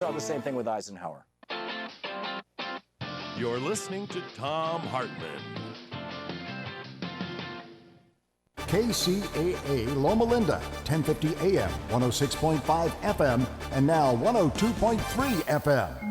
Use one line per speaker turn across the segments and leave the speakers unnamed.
Saw the same thing with Eisenhower.
You're listening to Tom Hartman.
KCAA Loma Linda, 1050 AM, 106.5 FM, and now 102.3 FM.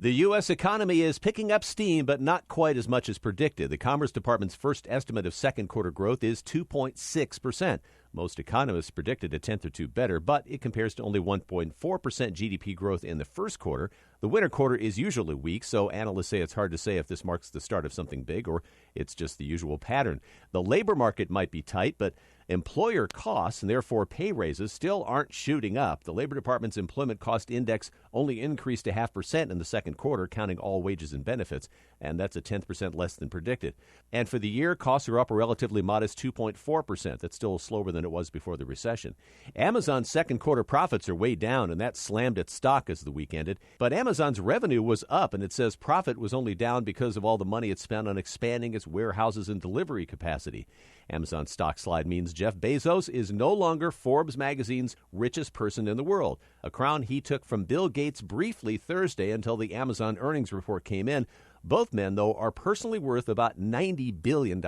The U.S. economy is picking up steam, but not quite as much as predicted. The Commerce Department's first estimate of second quarter growth is 2.6%. Most economists predicted a tenth or two better, but it compares to only 1.4% GDP growth in the first quarter. The winter quarter is usually weak, so analysts say it's hard to say if this marks the start of something big or it's just the usual pattern. The labor market might be tight, but employer costs and therefore pay raises still aren't shooting up. The Labor Department's employment cost index only increased 0.5% in the second quarter, counting all wages and benefits, and that's a 10% less than predicted. And for the year, costs are up a relatively modest 2.4%. That's still slower than it was before the recession. Amazon's second quarter profits are way down, and that slammed its stock as the week ended. But Amazon's revenue was up, and it says profit was only down because of all the money it spent on expanding its warehouses and delivery capacity. Amazon's stock slide means Jeff Bezos is no longer Forbes magazine's richest person in the world, a crown he took from Bill Gates briefly Thursday until the Amazon earnings report came in. Both men, though, are personally worth about $90 billion.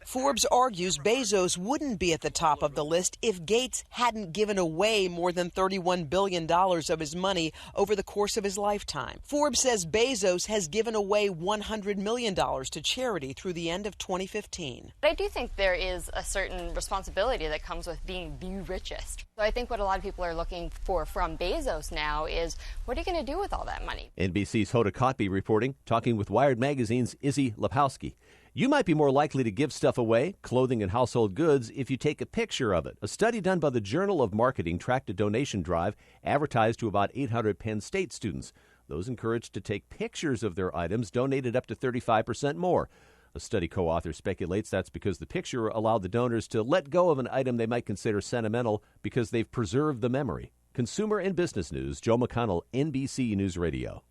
Forbes argues Bezos wouldn't be at the top of the list if Gates hadn't given away more than $31 billion of his money over the course of his lifetime. Forbes says Bezos has given away $100 million to charity through the end of 2015.
I do think there is a certain responsibility that comes with being the richest. So I think what a lot of people are looking for from Bezos now is, what are you going to do with all that money?
NBC's Hoda Kotb reporting, talking with Wired Magazine's Izzy Lepowski. You might be more likely to give stuff away, clothing and household goods, if you take a picture of it. A study done by the Journal of Marketing tracked a donation drive advertised to about 800 Penn State students. Those encouraged to take pictures of their items donated up to 35% more. A study co-author speculates that's because the picture allowed the donors to let go of an item they might consider sentimental because they've preserved the memory. Consumer and Business News, Joe McConnell, NBC News Radio.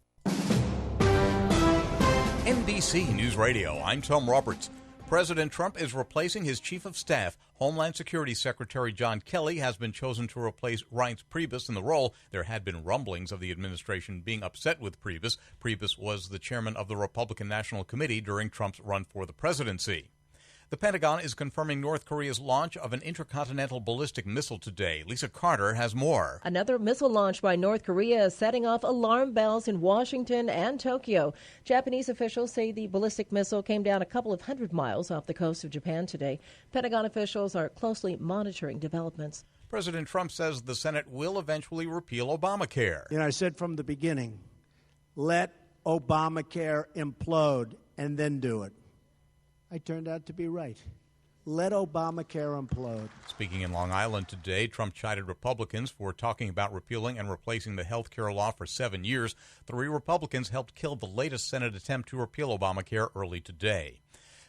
NBC News Radio, I'm Tom Roberts. President Trump is replacing his chief of staff. Homeland Security Secretary John Kelly has been chosen to replace Reince Priebus in the role. There had been rumblings of the administration being upset with Priebus. Priebus was the chairman of the Republican National Committee during Trump's run for the presidency. The Pentagon is confirming North Korea's launch of an intercontinental ballistic missile today. Lisa Carter has more.
Another missile launch by North Korea is setting off alarm bells in Washington and Tokyo. Japanese officials say the ballistic missile came down a couple of hundred miles off the coast of Japan today. Pentagon officials are closely monitoring developments.
President Trump says the Senate will eventually repeal Obamacare.
I said from the beginning, let Obamacare implode and then do it. I turned out to be right. Let Obamacare implode.
Speaking in Long Island today, Trump chided Republicans for talking about repealing and replacing the health care law for 7 years. 3 Republicans helped kill the latest Senate attempt to repeal Obamacare early today.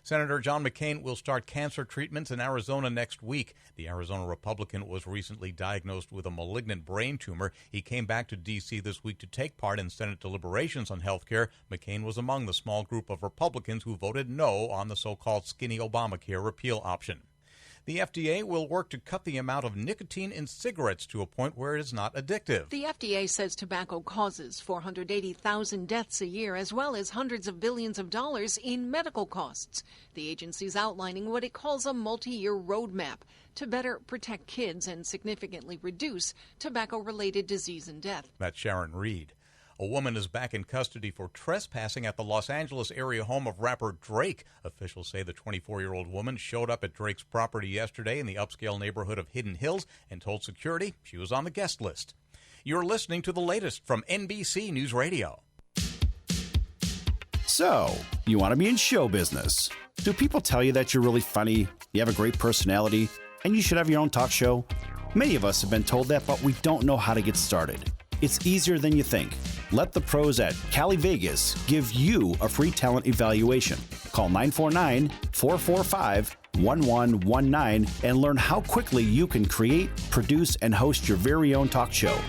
Senator John McCain will start cancer treatments in Arizona next week. The Arizona Republican was recently diagnosed with a malignant brain tumor. He came back to D.C. this week to take part in Senate deliberations on health care. McCain was among the small group of Republicans who voted no on the so-called skinny Obamacare repeal option. The FDA will work to cut the amount of nicotine in cigarettes to a point where it is not addictive.
The FDA says tobacco causes 480,000 deaths a year, as well as hundreds of billions of dollars in medical costs. The agency is outlining what it calls a multi-year roadmap to better protect kids and significantly reduce tobacco-related disease and death.
That's Sharon Reed. A woman is back in custody for trespassing at the Los Angeles area home of rapper Drake. Officials say the 24-year-old woman showed up at Drake's property yesterday in the upscale neighborhood of Hidden Hills and told security she was on the guest list. You're listening to the latest from NBC News Radio.
So, you want to be in show business. Do people tell you that you're really funny, you have a great personality, and you should have your own talk show? Many of us have been told that, but we don't know how to get started. It's easier than you think. Let the pros at Cali Vegas give you a free talent evaluation. Call 949-445-1119 and learn how quickly you can create, produce, and host your very own talk show.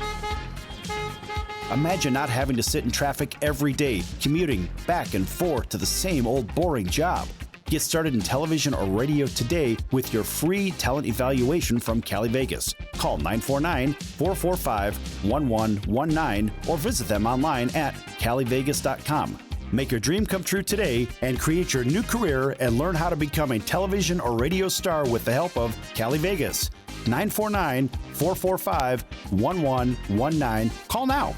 Imagine not having to sit in traffic every day, commuting back and forth to the same old boring job. Get started in television or radio today with your free talent evaluation from Cali Vegas. Call 949-445-1119 or visit them online at calivegas.com. Make your dream come true today and create your new career and learn how to become a television or radio star with the help of Cali Vegas. 949-445-1119. Call now.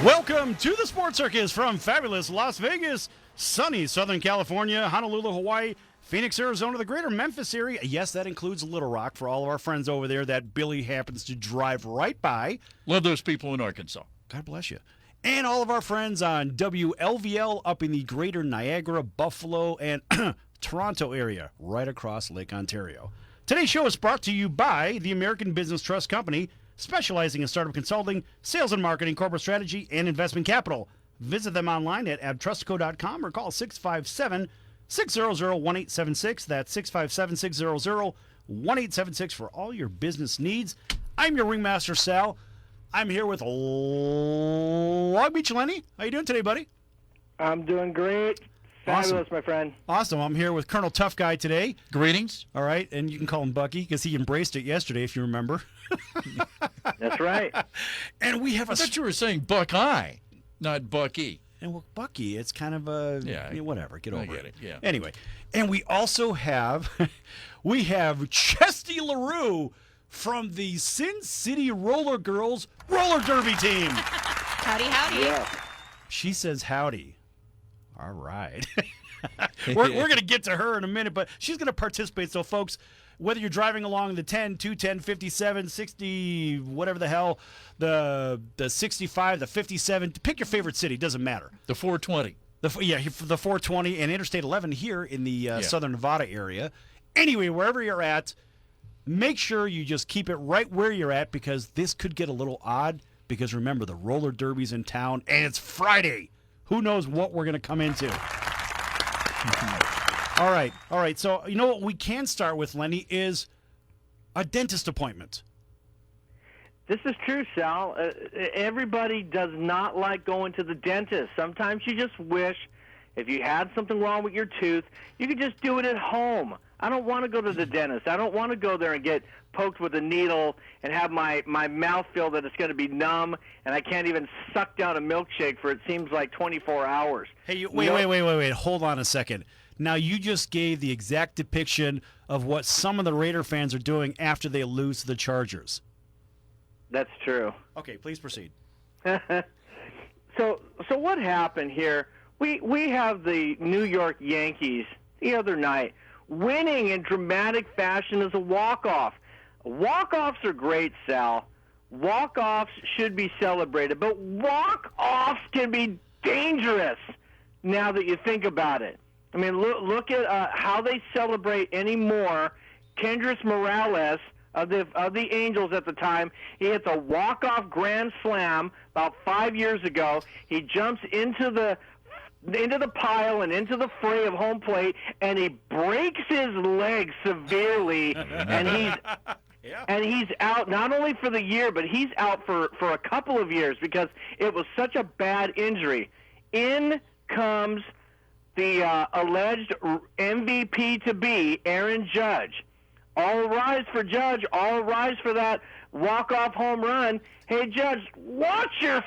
Welcome to the Sports Circus from fabulous Las Vegas, sunny Southern California, Honolulu, Hawaii, Phoenix, Arizona, the greater Memphis area. Yes, that includes Little Rock for all of our friends over there that Billy happens to drive right by.
Love those people in Arkansas.
God bless you. And all of our friends on WLVL up in the greater Niagara, Buffalo, and Toronto area, right across Lake Ontario. Today's show is brought to you by the American Business Trust Company, specializing in startup consulting, sales and marketing, corporate strategy, and investment capital. Visit them online at abtrustco.com or call 657-600-1876. That's 657-600-1876 for all your business needs. I'm your Ringmaster Sal. I'm here with Long Beach Lenny. How you doing today, buddy?
I'm doing great. Fabulous, my friend.
Awesome. I'm here with Colonel Tough Guy today.
Greetings.
All right, and you can call him Bucky because he embraced it yesterday, if you remember.
That's right.
And we have
I thought you were saying Buckeye, not Bucky.
And well, Bucky, it's kind of a whatever. Get over
it. Yeah.
Anyway, and we also have Chesty LaRue from the Sin City Rollergirls roller derby team.
Howdy, howdy.
Yeah.
She says howdy. All right. We're going to get to her in a minute, but she's going to participate. So, folks, whether you're driving along the 10, 210, 57, 60, whatever the hell, the 65, the 57, pick your favorite city. Doesn't matter.
The 420.
The 420 and Interstate 11 here in the Southern Nevada area. Anyway, wherever you're at, make sure you just keep it right where you're at because this could get a little odd because, remember, the roller derby's in town, and it's Friday. Who knows what we're going to come into. All right. So, you know what we can start with, Lenny, is a dentist appointment.
This is true, Sal. Everybody does not like going to the dentist. Sometimes you just wish if you had something wrong with your tooth, you could just do it at home. I don't want to go to the dentist. I don't want to go there and get poked with a needle and have my mouth feel that it's going to be numb and I can't even suck down a milkshake for it seems like 24 hours.
Hey, wait. Hold on a second. Now, you just gave the exact depiction of what some of the Raider fans are doing after they lose to the Chargers.
That's true.
Okay, please proceed.
So what happened here? We have the New York Yankees the other night winning in dramatic fashion as a walk-off. Walk-offs are great, Sal. Walk-offs should be celebrated, but walk-offs can be dangerous now that you think about it. I mean, look at how they celebrate anymore. Kendrys Morales of the Angels at the time, he hits a walk-off grand slam about 5 years ago. He jumps into the pile and into the fray of home plate, and he breaks his leg severely, and he's out not only for the year, but he's out for a couple of years because it was such a bad injury. In comes the alleged MVP to be, Aaron Judge. All rise for Judge. All rise for that walk-off home run. Hey, Judge, watch your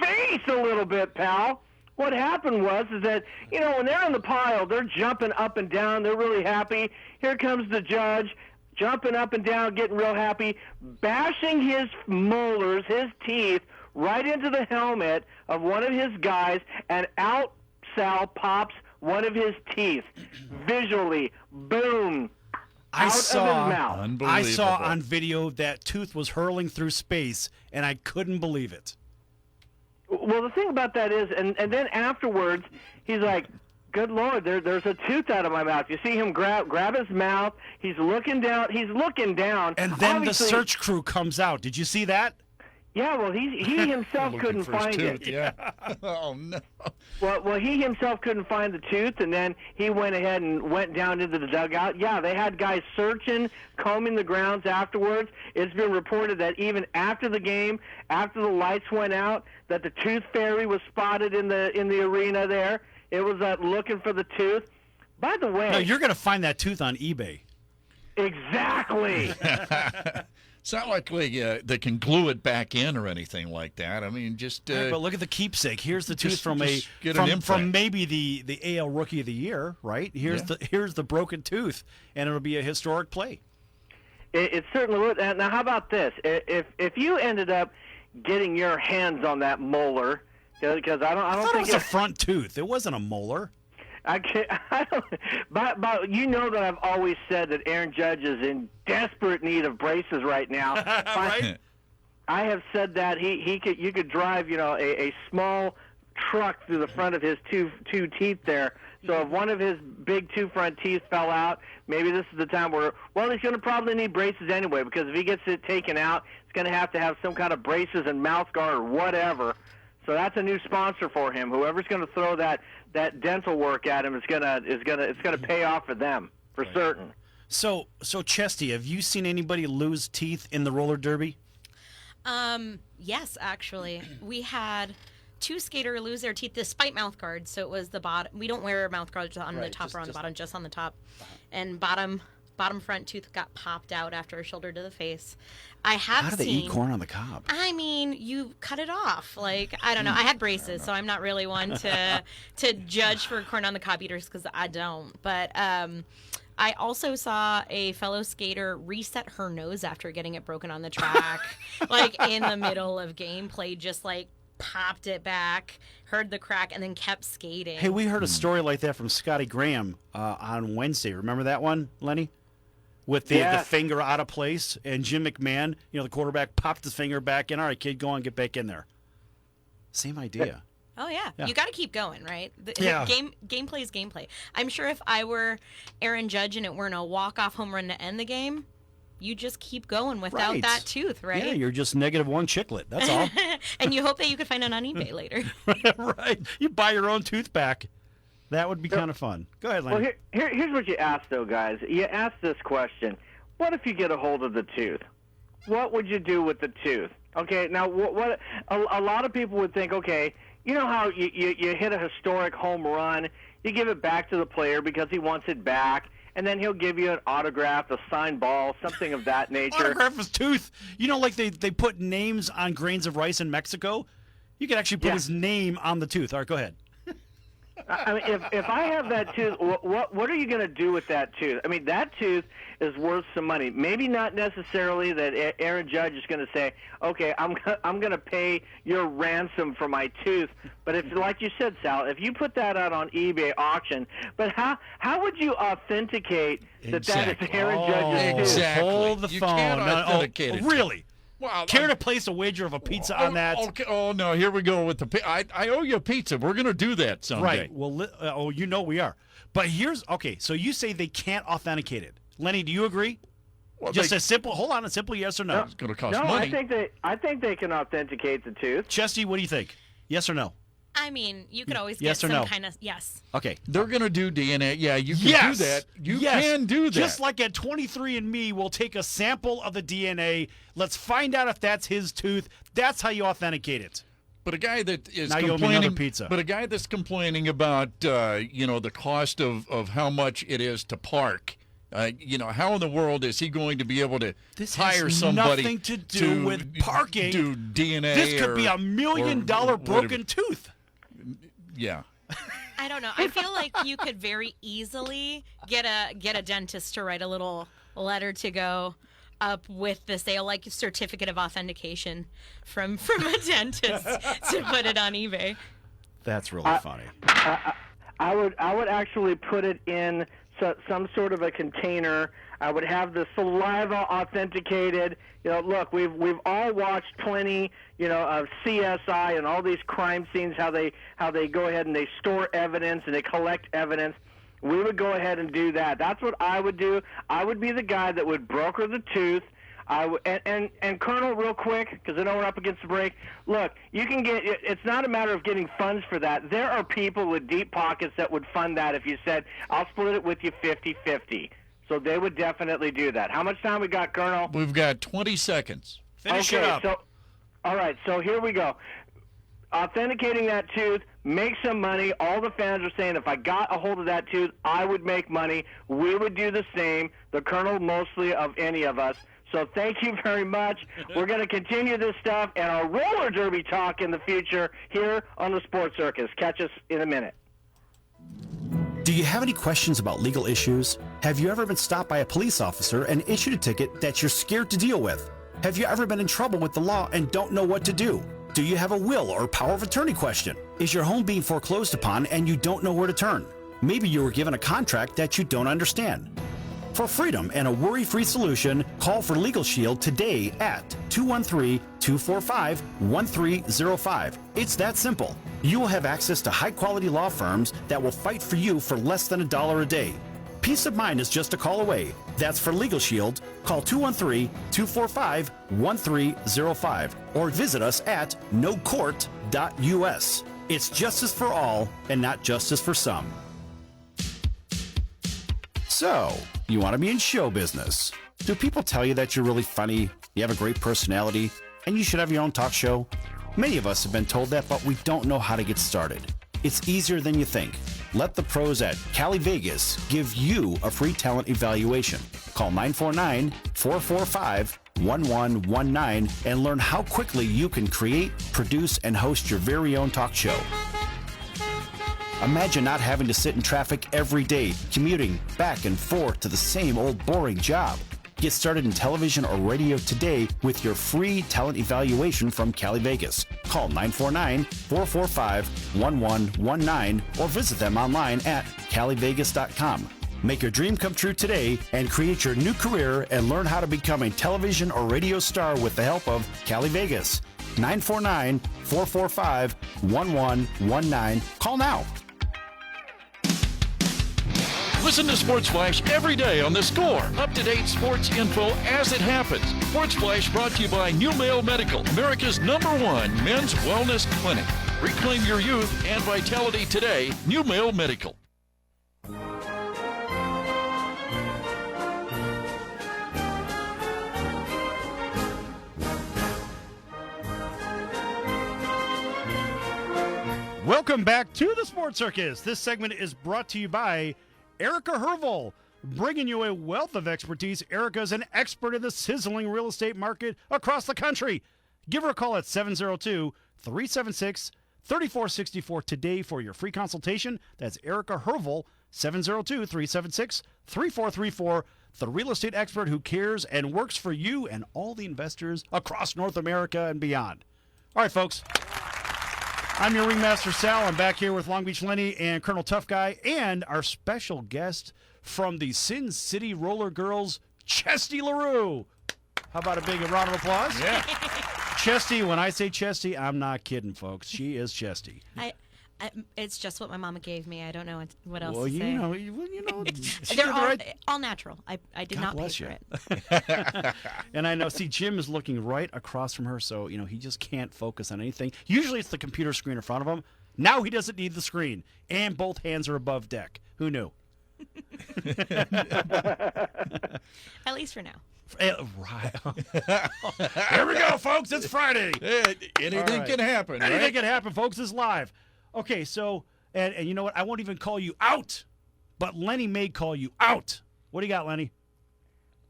face a little bit, pal. What happened is that, when they're in the pile, they're jumping up and down. They're really happy. Here comes the Judge, jumping up and down, getting real happy, bashing his molars, his teeth, right into the helmet of one of his guys, and out, Sal, pops one of his teeth visually, boom,
I
out
saw,
of his mouth.
I saw on video that tooth was hurling through space, and I couldn't believe it.
Well, the thing about that is, and then afterwards, he's like, good Lord, there's a tooth out of my mouth. You see him grab his mouth. He's looking down.
And then the search crew comes out. Did you see that?
Yeah, well, he himself couldn't find it.
Yeah. Oh, no.
Well, he himself couldn't find the tooth, and then he went ahead and went down into the dugout. Yeah, they had guys searching, combing the grounds afterwards. It's been reported that even after the game, after the lights went out, that the tooth fairy was spotted in the arena there. It was looking for the tooth. By the way...
No, you're going to find that tooth on eBay.
Exactly.
It's not like they can glue it back in or anything like that. I mean, just.
Right, but look at the keepsake. Here's the tooth from maybe the AL Rookie of the Year, right? Here's the broken tooth, and it'll be a historic play.
It certainly would. Now, how about this? If you ended up getting your hands on that molar, because I don't
thought
think
it was a front tooth. It wasn't a molar.
I don't. But you know that I've always said that Aaron Judge is in desperate need of braces right now.
Right.
I have said that you could drive a small truck through the front of his two teeth there. So if one of his big two front teeth fell out, maybe this is the time where he's going to probably need braces anyway, because if he gets it taken out, he's going to have some kind of braces and mouth guard or whatever. So that's a new sponsor for him. Whoever's going to throw that dental work at him it's going to pay off for them for certain.
So Chesty, have you seen anybody lose teeth in the roller derby?
Yes, actually. We had two skaters lose their teeth despite mouth guards. So it was the bottom. We don't wear mouth guards on the top or on the bottom, just on the top. And bottom front tooth got popped out after a shoulder to the face. I have
How do they eat corn on the cob?
I mean, you cut it off. Like, I don't know. I had braces, so I'm not really one to judge for corn on the cob eaters because I don't. But I also saw a fellow skater reset her nose after getting it broken on the track, like in the middle of gameplay, just like popped it back, heard the crack, and then kept skating.
Hey, we heard a story like that from Scotty Graham on Wednesday. Remember that one, Lenny? With the finger out of place, and Jim McMahon, the quarterback, popped his finger back in. All right, kid, go on, get back in there. Same idea.
Oh, yeah. You got to keep going, right?
Yeah.
Gameplay is gameplay. I'm sure if I were Aaron Judge and it weren't a walk-off home run to end the game, you just keep going without that tooth, right?
Yeah, you're just -1 chiclet. That's all.
And you hope that you could find it on eBay later.
Right. You buy your own tooth back. That would be kind of fun. Go ahead, Lenny.
Well, here's what you ask, though, guys. You ask this question. What if you get a hold of the tooth? What would you do with the tooth? Okay, now, what a lot of people would think, okay, you know how you hit a historic home run, you give it back to the player because he wants it back, and then he'll give you an autograph, a signed ball, something of that nature.
Autograph his tooth. Like they put names on grains of rice in Mexico? You could actually put his name on the tooth. All right, go ahead.
I mean, if I have that tooth, what are you going to do with that tooth? I mean, that tooth is worth some money. Maybe not necessarily that Aaron Judge is going to say, okay, I'm going to pay your ransom for my tooth. But if, like you said, Sal, if you put that out on eBay auction, but how would you authenticate that is Aaron Judge's tooth?
Exactly.
Hold the
you
phone.
Can't authenticate it.
Really?
Well,
Care to place a wager of a pizza on that?
Okay. Oh, no, here we go with the I owe you a pizza. We're going to do that someday.
Right. Well, we are. But so you say they can't authenticate it. Lenny, do you agree?
Well,
Just a simple yes or no.
It's going to cost
no,
money.
I think they can authenticate the tooth.
Chesty, what do you think? Yes or no?
I mean, you could always
Yes
get
or
some
no?
kind of yes.
Okay.
They're going to do DNA. Yeah, you can do that. You can do that.
Just like at 23andMe, we'll take a sample of the DNA. Let's find out if that's his tooth. That's how you authenticate it.
But a guy that is
now you owe me another pizza.
But a guy that's complaining about the cost of how much it is to park. How in the world is he going to be able to hire somebody
nothing to do with parking?
Do DNA?
This could be $1 million broken tooth.
Yeah.
I don't know. I feel like you could very easily get a dentist to write a little letter to go up with the sale, like a certificate of authentication from a dentist to put it on eBay.
That's really funny.
I would actually put it in some sort of a container. I would have the saliva authenticated. Look, we've all watched plenty, of CSI and all these crime scenes, how they go ahead and they store evidence and they collect evidence. We would go ahead and do that. That's what I would do. I would be the guy that would broker the tooth. And Colonel, real quick, because I know we're up against the break. Look, you can get. It's not a matter of getting funds for that. There are people with deep pockets that would fund that if you said, "I'll split it with you 50-50." So they would definitely do that. How much time we got, Colonel?
We've got 20 seconds.
Finish it up.
All right. So here we go. Authenticating that tooth, make some money. All the fans are saying if I got a hold of that tooth, I would make money. We would do the same. The Colonel mostly of any of us. So thank you very much. We're going to continue this stuff and our roller derby talk in the future here on the Sports Circus. Catch us in a minute.
Do you have any questions about legal issues? Have you ever been stopped by a police officer and issued a ticket that you're scared to deal with? Have you ever been in trouble with the law and don't know what to do? Do you have a will or power of attorney question? Is your home being foreclosed upon and you don't know where to turn? Maybe you were given a contract that you don't understand. For freedom and a worry-free solution, call for Legal Shield today at 213-245-1305. It's that simple. You will have access to high-quality law firms that will fight for you for less than $1 a day. Peace of mind is just a call away. That's for Legal Shield. Call 213-245-1305 or visit us at nocourt.us. It's justice for all and not justice for some. So, you want to be in show business. Do people tell you that you're really funny, you have a great personality, and you should have your own talk show? Many of us have been told that, but we don't know how to get started. It's easier than you think. Let the pros at Cali Vegas give you a free talent evaluation. Call 949-445-1119 and learn how quickly you can create, produce, and host your very own talk show. Imagine not having to sit in traffic every day, commuting back and forth to the same old boring job. Get started in television or radio today with your free talent evaluation from Cali Vegas. Call 949-445-1119 or visit them online at calivegas.com. Make your dream come true today and create your new career and learn how to become a television or radio star with the help of Cali Vegas. 949-445-1119. Call now.
Listen to Sports Flash every day on The Score. Up-to-date sports info as it happens. Sports Flash brought to you by New Male Medical, America's #1 men's wellness clinic. Reclaim your youth and vitality today. New Male Medical.
Welcome back to the Sports Circus. This segment is brought to you by Erica Herval, bringing you a wealth of expertise. Erica is an expert in the sizzling real estate market across the country. Give her a call at 702-376-3464 today for your free consultation. That's Erica Herval, 702-376-3434, the real estate expert who cares and works for you and all the investors across North America and beyond. All right, folks. I'm your Ringmaster Sal. I'm back here with Long Beach Lenny and Colonel Tough Guy and our special guest from the Sin City Rollergirls, Chesty LaRue. How about a big round of applause?
Yeah.
Chesty, when I say Chesty, I'm not kidding, folks. She is Chesty.
It's just what my mama gave me. I don't know what else
Well,
to say.
They're
all natural. I did
God
not pay
bless
for
you.
it.
And I know, see, Jim is looking right across from her, so, he just can't focus on anything. Usually it's the computer screen in front of him. Now he doesn't need the screen, and both hands are above deck. Who knew?
At least for now.
Right. Here we go, folks. It's Friday.
Anything can happen, right?
Anything can happen, folks. It's live. Okay, so, and you know what? I won't even call you out, but Lenny may call you out. What do you got, Lenny?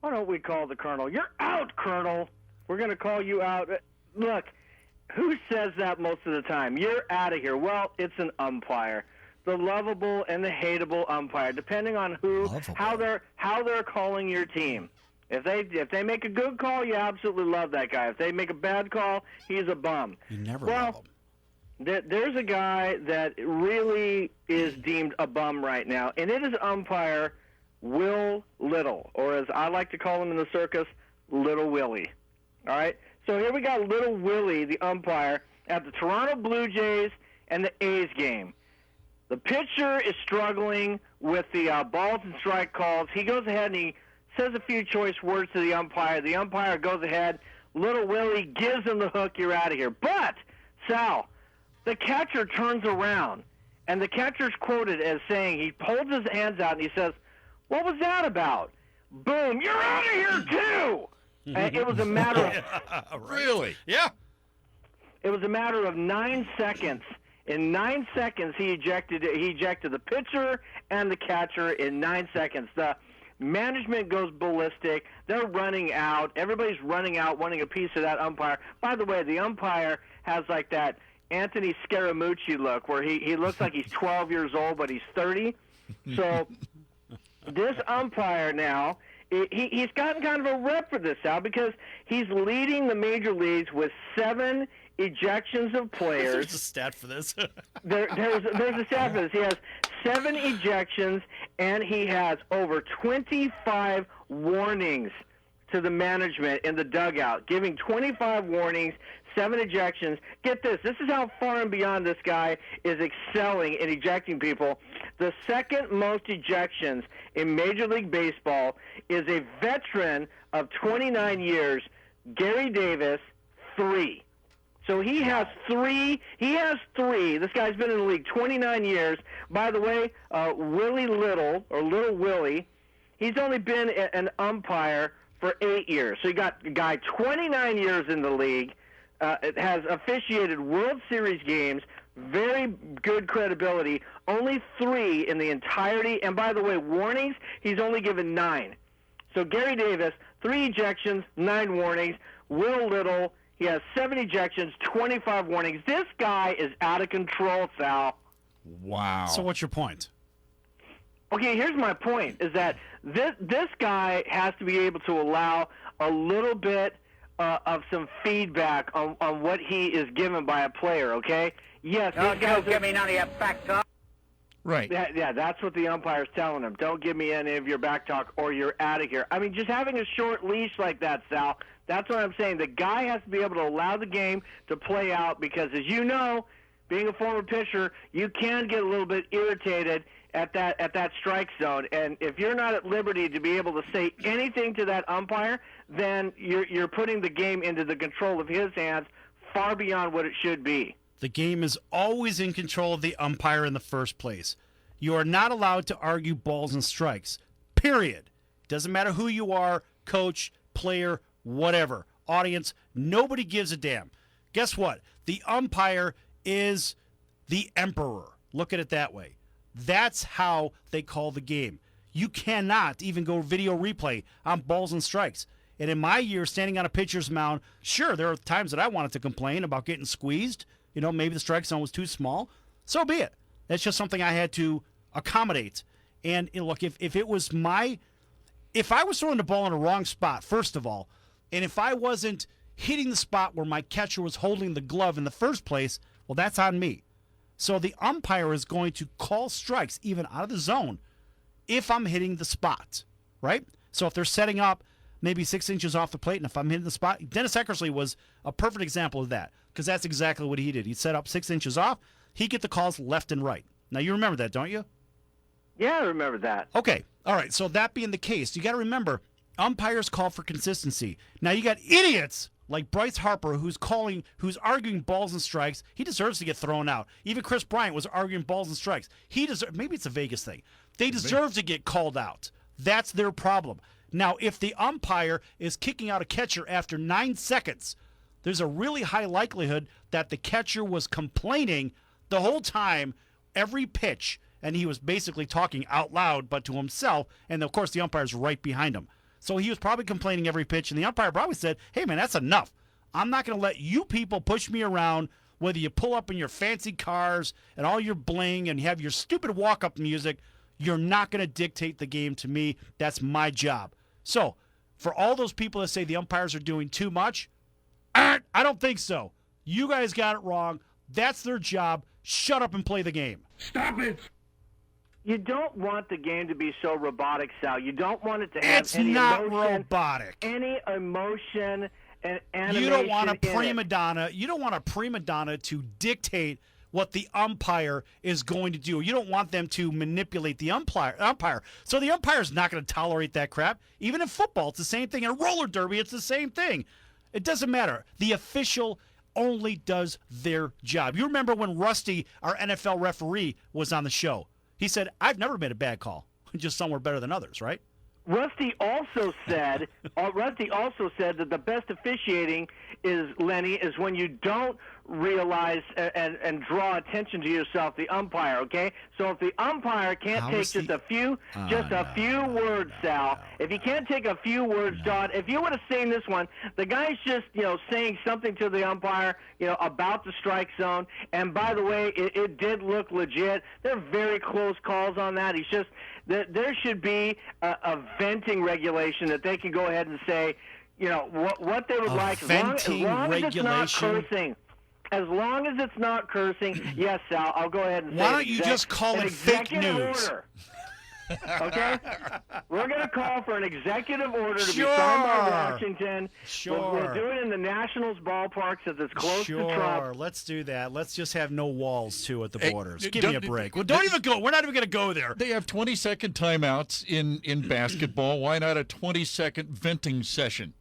Why don't we call the Colonel? You're out, Colonel. We're going to call you out. Look, who says that most of the time? You're out of here. Well, it's an umpire. The lovable and the hateable umpire, depending on how they're calling your team. If they make a good call, you absolutely love that guy. If they make a bad call, he's a bum.
You never love him.
There's a guy that really is deemed a bum right now, and it is umpire Will Little, or as I like to call him in the circus, Little Willie. All right? So here we got Little Willie, the umpire, at the Toronto Blue Jays and the A's game. The pitcher is struggling with the balls and strike calls. He goes ahead and he says a few choice words to the umpire. The umpire goes ahead. Little Willie gives him the hook. You're out of here. But, Sal, the catcher turns around, and the catcher's quoted as saying, he holds his hands out and he says, "What was that about?" Boom, you're out of here too! And it was a matter of...
Really? Yeah.
It was a matter of 9 seconds. In 9 seconds, he ejected the pitcher and the catcher in 9 seconds. The management goes ballistic. They're running out. Everybody's running out, wanting a piece of that umpire. By the way, the umpire has like that Anthony Scaramucci look where he looks like he's 12 years old, but he's 30. So this umpire now, he's gotten kind of a rep for this, Sal, because he's leading the major leagues with 7 ejections of players.
There's a stat for this.
There's a stat for this. He has 7 ejections, and he has over 25 warnings to the management in the dugout, giving 25 warnings, 7 ejections. Get this. This is how far and beyond this guy is excelling in ejecting people. The second most ejections in Major League Baseball is a veteran of 29 years, Gary Davis, 3. So he has 3. He has 3. This guy's been in the league 29 years. By the way, Willie Little, or Little Willie, he's only been an umpire for 8 years. So you got a guy 29 years in the league, has officiated World Series games, very good credibility, only 3 in the entirety. And by the way, warnings, he's only given 9. So Gary Davis, 3 ejections, 9 warnings. Will Little, he has 7 ejections, 25 warnings. This guy is out of control, Sal.
Wow. So what's your point?
Okay, here's my point, is that this guy has to be able to allow a little bit of some feedback on what he is given by a player, okay? Yes,
Don't give me none of your back talk.
Right.
Yeah, that's what the umpire's telling him. Don't give me any of your back talk or you're out of here. I mean, just having a short leash like that, Sal, that's what I'm saying. The guy has to be able to allow the game to play out because, as you know, being a former pitcher, you can get a little bit irritated at that strike zone. And if you're not at liberty to be able to say anything to that umpire, then you're putting the game into the control of his hands far beyond what it should be.
The game is always in control of the umpire in the first place. You are not allowed to argue balls and strikes, period. Doesn't matter who you are, coach, player, whatever, audience, nobody gives a damn. Guess what? The umpire is the emperor. Look at it that way. That's how they call the game. You cannot even go video replay on balls and strikes. And in my year standing on a pitcher's mound, sure, there are times that I wanted to complain about getting squeezed. You know, maybe the strike zone was too small. So be it. That's just something I had to accommodate. And look, if I was throwing the ball in the wrong spot, first of all, and if I wasn't hitting the spot where my catcher was holding the glove in the first place, well, that's on me. So the umpire is going to call strikes even out of the zone if I'm hitting the spot, right? So if they're setting up maybe 6 inches off the plate, and if I'm hitting the spot, Dennis Eckersley was a perfect example of that because that's exactly what he did. He set up 6 inches off. He'd get the calls left and right. Now, you remember that, don't you?
Yeah, I remember that.
Okay. All right. So that being the case, you got to remember, umpires call for consistency. Now, you got idiots like Bryce Harper, who's arguing balls and strikes. He deserves to get thrown out. Even Chris Bryant was arguing balls and strikes. Maybe it's a Vegas thing. They deserve to get called out. That's their problem. Now, if the umpire is kicking out a catcher after 9 seconds, there's a really high likelihood that the catcher was complaining the whole time, every pitch, and he was basically talking out loud, but to himself, and of course the umpire's right behind him. So he was probably complaining every pitch, and the umpire probably said, hey, man, that's enough. I'm not going to let you people push me around, whether you pull up in your fancy cars and all your bling and you have your stupid walk-up music. You're not going to dictate the game to me. That's my job. So for all those people that say the umpires are doing too much, I don't think so. You guys got it wrong. That's their job. Shut up and play the game.
Stop it. You don't want the game to be so robotic, Sal. You don't want it to have
It's
any
not
emotion,
robotic.
Any emotion and animation.
You don't want a
in it.
prima donna. You don't want a prima donna to dictate what the umpire is going to do. You don't want them to manipulate the umpire. So the umpire's not going to tolerate that crap. Even in football, it's the same thing. In roller derby, it's the same thing. It doesn't matter. The official only does their job. You remember when Rusty, our NFL referee, was on the show? He said, I've never made a bad call. Just some were better than others, right?
Rusty also said that the best officiating is, Lenny, is when you don't realize and draw attention to yourself, the umpire, okay? So if the umpire can't take just a few words, Sal, if he can't take a few words, Todd, if you would have seen this one, the guy's just, saying something to the umpire, about the strike zone, and by the way, it did look legit. They're very close calls on that. He's just, there should be a venting regulation that they can go ahead and say, what they would like, as long as it's not cursing. As long as it's not cursing, yes, Sal, I'll go ahead and say
Why don't you just call it fake news?
Order. Okay? We're going to call for an executive order to be signed by Washington.
Sure.
We'll do it in the Nationals ballpark since it's close to Trump.
Sure, let's do that. Let's just have no walls, too, at the borders. Give me a break. Well, don't even go. We're not even going to go there.
They have 20-second timeouts in basketball. Why not a 20-second venting session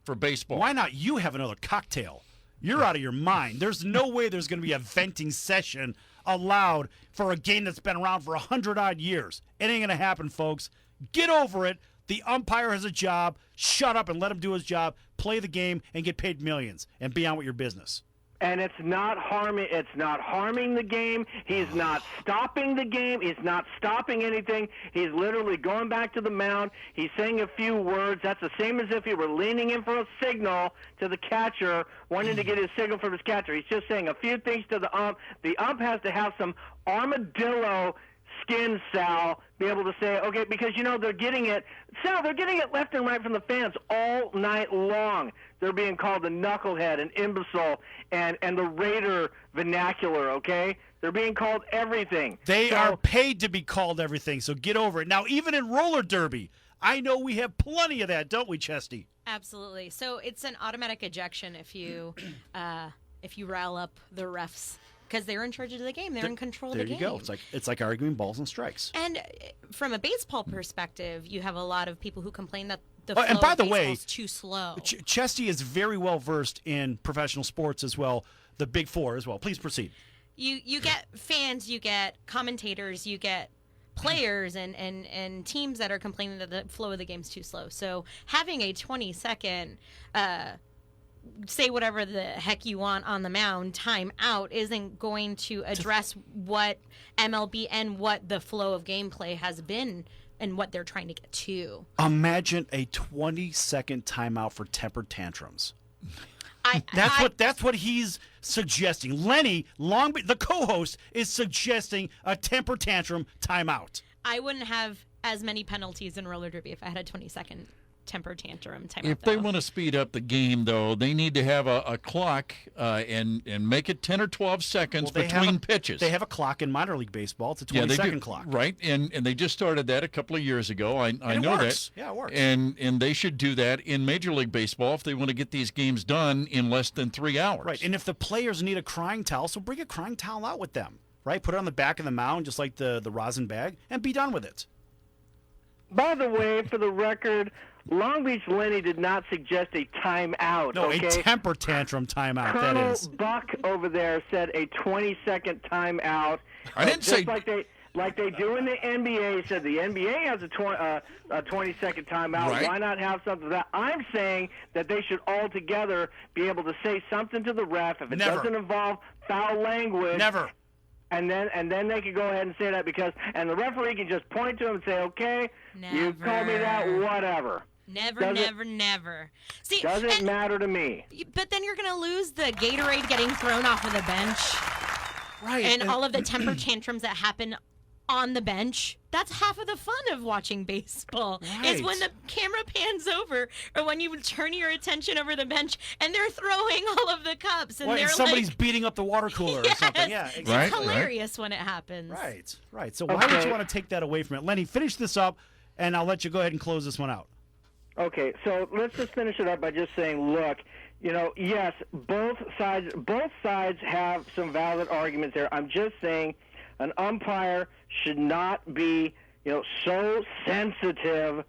for baseball?
Why not you have another cocktail? You're out of your mind. There's no way there's going to be a venting session allowed for a game that's been around for 100-odd years. It ain't going to happen, folks. Get over it. The umpire has a job. Shut up and let him do his job. Play the game and get paid millions and be on with your business.
And it's not harming the game. He's not stopping the game. He's not stopping anything. He's literally going back to the mound. He's saying a few words. That's the same as if he were leaning in for a signal to the catcher, wanting to get his signal from his catcher. He's just saying a few things to the ump. The ump has to have some armadillo skin, Sal, be able to say, okay, because, they're getting it. Sal, they're getting it left and right from the fans all night long. They're being called the knucklehead and imbecile and the Raider vernacular, okay? They're being called everything.
They are paid to be called everything, so get over it. Now, even in roller derby, I know we have plenty of that, don't we, Chesty?
Absolutely. So it's an automatic ejection if you rile up the refs. Because they're in charge of the game. They're in control of the game.
There you go. It's like arguing balls and strikes.
And from a baseball perspective, you have a lot of people who complain that the flow
and by
of
the
baseball
way,
is too slow.
Chesty is very well versed in professional sports as well, the Big Four as well. Please proceed.
You get fans, you get commentators, you get players and teams that are complaining that the flow of the game's too slow. So having a 20-second say whatever the heck you want on the mound time out isn't going to address what MLB and what the flow of gameplay has been and what they're trying to get to.
Imagine a 20-second timeout for temper tantrums. That's what he's suggesting. Lenny, the co-host, is suggesting a temper tantrum timeout.
I wouldn't have as many penalties in roller derby if I had a 20-second temper tantrum timeout.
If they want to speed up the game, though, they need to have a clock and make it 10 or 12 seconds between pitches.
They have a clock in minor league baseball. It's a 20-second clock.
Right, and they just started that a couple of years ago. I know
works.
that.
Yeah, it works.
And they should do that in Major League Baseball if they want to get these games done in less than 3 hours.
Right, and if the players need a crying towel, so bring a crying towel out with them. Right, put it on the back of the mound, just like the rosin bag, and be done with it.
By the way, for the record, Long Beach Lenny did not suggest a timeout.
No,
okay?
a temper tantrum timeout.
Colonel
that is.
Buck over there said a 20-second timeout.
I didn't say
like they do in the NBA. He said the NBA has a 20-second timeout.
Right.
Why not have something that? I'm saying that they should all together be able to say something to the ref if it doesn't involve foul language.
Never.
And then they could go ahead and say that and the referee can just point to him and say, okay, you called me that, whatever.
Never. See,
doesn't matter to me.
But then you're going to lose the Gatorade getting thrown off of the bench.
Right.
And all of the temper tantrums that happen on the bench. That's half of the fun of watching baseball, is when the camera pans over or when you turn your attention over the bench and they're throwing all of the cups. And
somebody's beating up the water cooler or something. Yeah, exactly.
It's hilarious when it happens.
Right. So why would you want to take that away from it? Lenny, finish this up, and I'll let you go ahead and close this one out.
Okay, so let's just finish it up by just saying, look, yes, both sides have some valid arguments there. I'm just saying an umpire should not be, so sensitive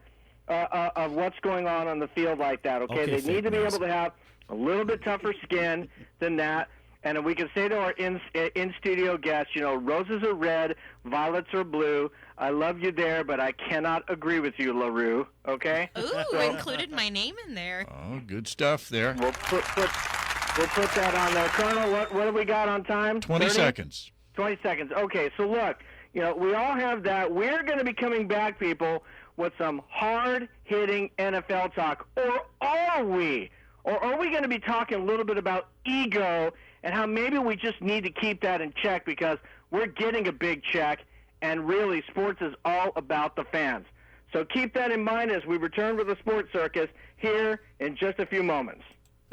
of what's going on the field like that, okay? They need to be able to have a little bit tougher skin than that. And we can say to our in-studio guests, roses are red, violets are blue. I love you there, but I cannot agree with you, LaRue, okay?
Ooh, included my name in there.
Oh, good stuff there.
We'll put that on there. Colonel, what have we got on time?
20 seconds.
20 seconds. Okay, so look, we all have that. We're going to be coming back, people, with some hard-hitting NFL talk. Or are we? Or are we going to be talking a little bit about ego and how maybe we just need to keep that in check because we're getting a big check, and really sports is all about the fans. So keep that in mind as we return with the Sports Circus here in just a few moments.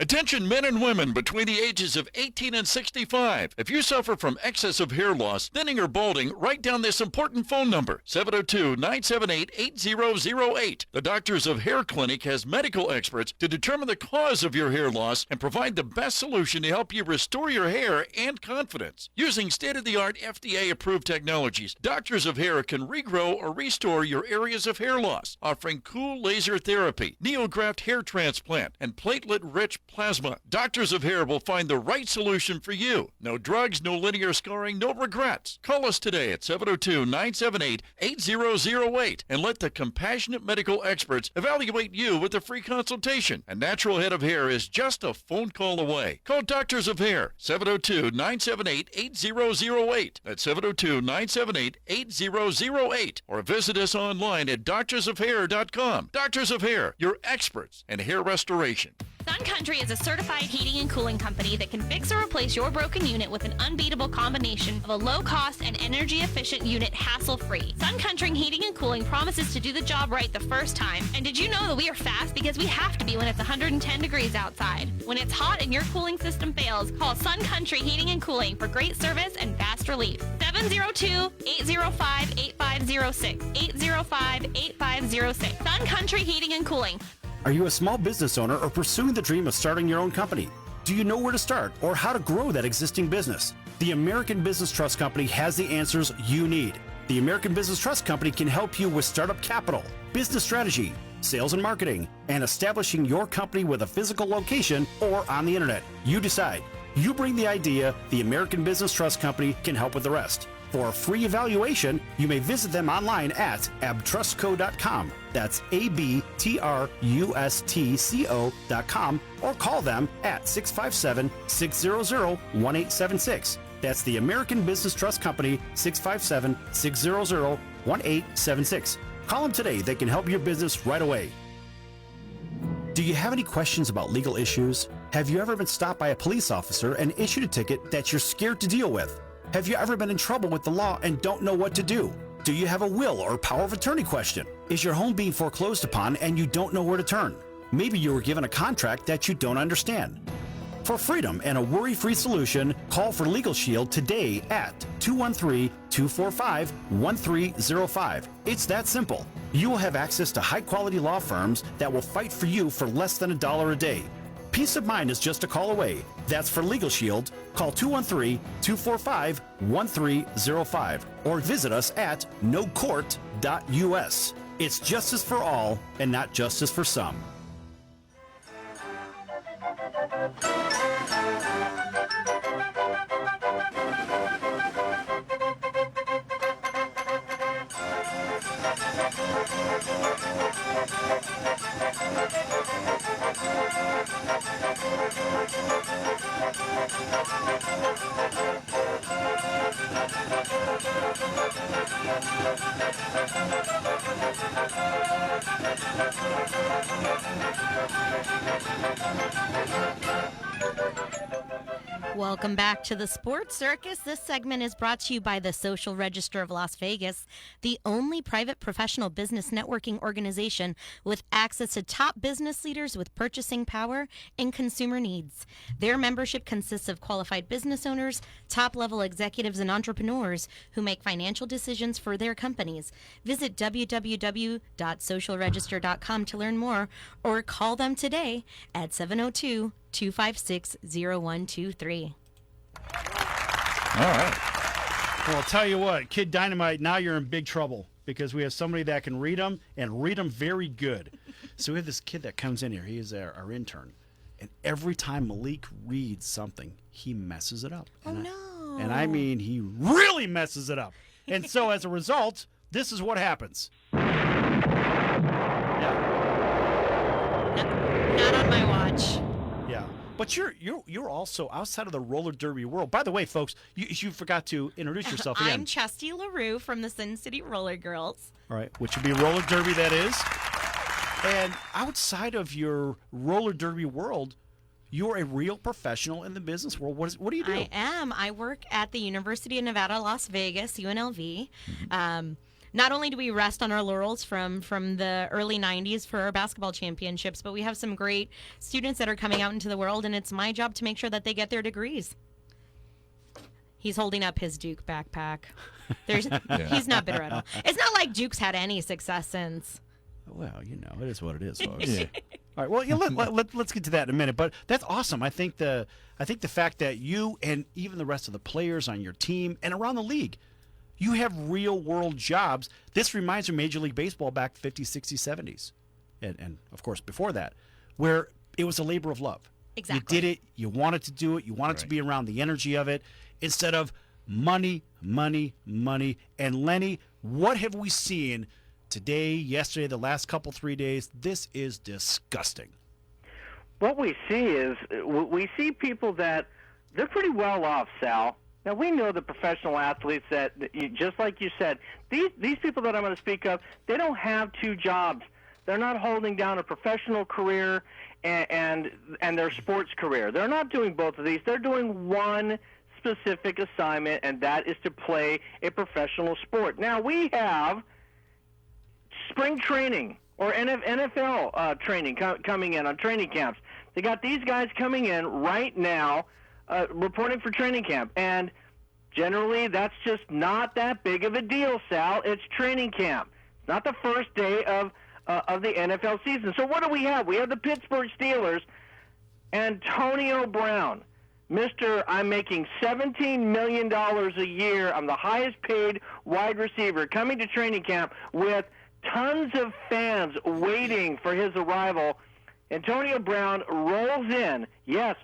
Attention men and women between the ages of 18 and 65. If you suffer from excessive hair loss, thinning or balding, write down this important phone number, 702-978-8008. The Doctors of Hair Clinic has medical experts to determine the cause of your hair loss and provide the best solution to help you restore your hair and confidence. Using state-of-the-art FDA-approved technologies, Doctors of Hair can regrow or restore your areas of hair loss, offering cool laser therapy, neograft hair transplant, and platelet-rich plasma. Doctors of Hair will find the right solution for you. No drugs, no linear scarring, no regrets. Call us today at 702-978-8008 and let the compassionate medical experts evaluate you with a free consultation. A natural head of hair is just a phone call away. Call Doctors of Hair, 702-978-8008. That's 702-978-8008. Or visit us online at doctorsofhair.com. Doctors of Hair, your experts in hair restoration.
Sun Country is a certified heating and cooling company that can fix or replace your broken unit with an unbeatable combination of a low-cost and energy-efficient unit hassle-free. Sun Country Heating and Cooling promises to do the job right the first time. And did you know that we are fast because we have to be when it's 110 degrees outside? When it's hot and your cooling system fails, call Sun Country Heating and Cooling for great service and fast relief. 702-805-8506. 805-8506. Sun Country Heating and Cooling.
Are you a small business owner or pursuing the dream of starting your own company? Do you know where to start or how to grow that existing business? The American Business Trust Company has the answers you need. The American Business Trust Company can help you with startup capital, business strategy, sales and marketing, and establishing your company with a physical location or on the internet. You decide. You bring the idea, the American Business Trust Company can help with the rest. For a free evaluation, you may visit them online at abtrustco.com. That's ABTRUSTCO.com, or call them at 657-600-1876. That's the American Business Trust Company, 657-600-1876. Call them today. They can help your business right away. Do you have any questions about legal issues? Have you ever been stopped by a police officer and issued a ticket that you're scared to deal with? Have you ever been in trouble with the law and don't know what to do? Do you have a will or power of attorney question? Is your home being foreclosed upon and you don't know where to turn? Maybe you were given a contract that you don't understand. For freedom and a worry-free solution, call for Legal Shield today at 213-245-1305. It's that simple. You will have access to high-quality law firms that will fight for you for less than $1 a day. Peace of mind is just a call away. That's for Legal Shield. Call 213-245-1305 or visit us at nocourt.us. It's justice for all and not justice for some.
Welcome back to the Sports Circus. This segment is brought to you by the Social Register of Las Vegas, the only private professional business networking organization with access to top business leaders with purchasing power and consumer needs. Their membership consists of qualified business owners, top-level executives, and entrepreneurs who make financial decisions for their companies. Visit www.socialregister.com to learn more or call them today at 702-256-0123.
All right.
Well, I'll tell you what, Kid Dynamite, now you're in big trouble because we have somebody that can read them and read them very good. So we have this kid that comes in here. He is our intern. And every time Malik reads something, he messes it up.
Oh, no.
And I mean, he really messes it up. And so as a result, this is what happens.
Not on my watch.
Yeah. But you're also outside of the roller derby world. By the way, folks, you forgot to introduce yourself again.
I'm Chesty LaRue from the Sin City Rollergirls.
All right, which would be roller derby, that is. And outside of your roller derby world, you're a real professional in the business world. What do you do?
I am. I work at the University of Nevada, Las Vegas, UNLV. Not only do we rest on our laurels from the early 90s for our basketball championships, but we have some great students that are coming out into the world, and it's my job to make sure that they get their degrees. He's holding up his Duke backpack. He's not bitter at all. It's not like Duke's had any success since.
Well, it is what it is, folks. Yeah. All right. Well, let's get to that in a minute. But that's awesome. I think the fact that you and even the rest of the players on your team and around the league, you have real world jobs. This reminds me of Major League Baseball back 50s, 60s, 70s, and of course before that, where it was a labor of love.
Exactly.
You did it. You wanted to do it. You wanted to be around the energy of it instead of money, money, money. And Lenny, what have we seen today, yesterday, the last couple 3 days? This is disgusting.
What we see is we see people that they're pretty well off, Sal. Now, we know the professional athletes that, just like you said, these people that I'm going to speak of, they don't have two jobs. They're not holding down a professional career and their sports career. They're not doing both of these. They're doing one specific assignment, and that is to play a professional sport. Now, we have spring training or NFL training coming in on training camps. They got these guys coming in right now reporting for training camp, and generally that's just not that big of a deal, Sal. It's training camp. It's not the first day of the NFL season. So what do we have? We have the Pittsburgh Steelers, Antonio Brown, Mr. I'm making $17 million a year. I'm the highest paid wide receiver, coming to training camp with tons of fans waiting for his arrival. Antonio Brown rolls in a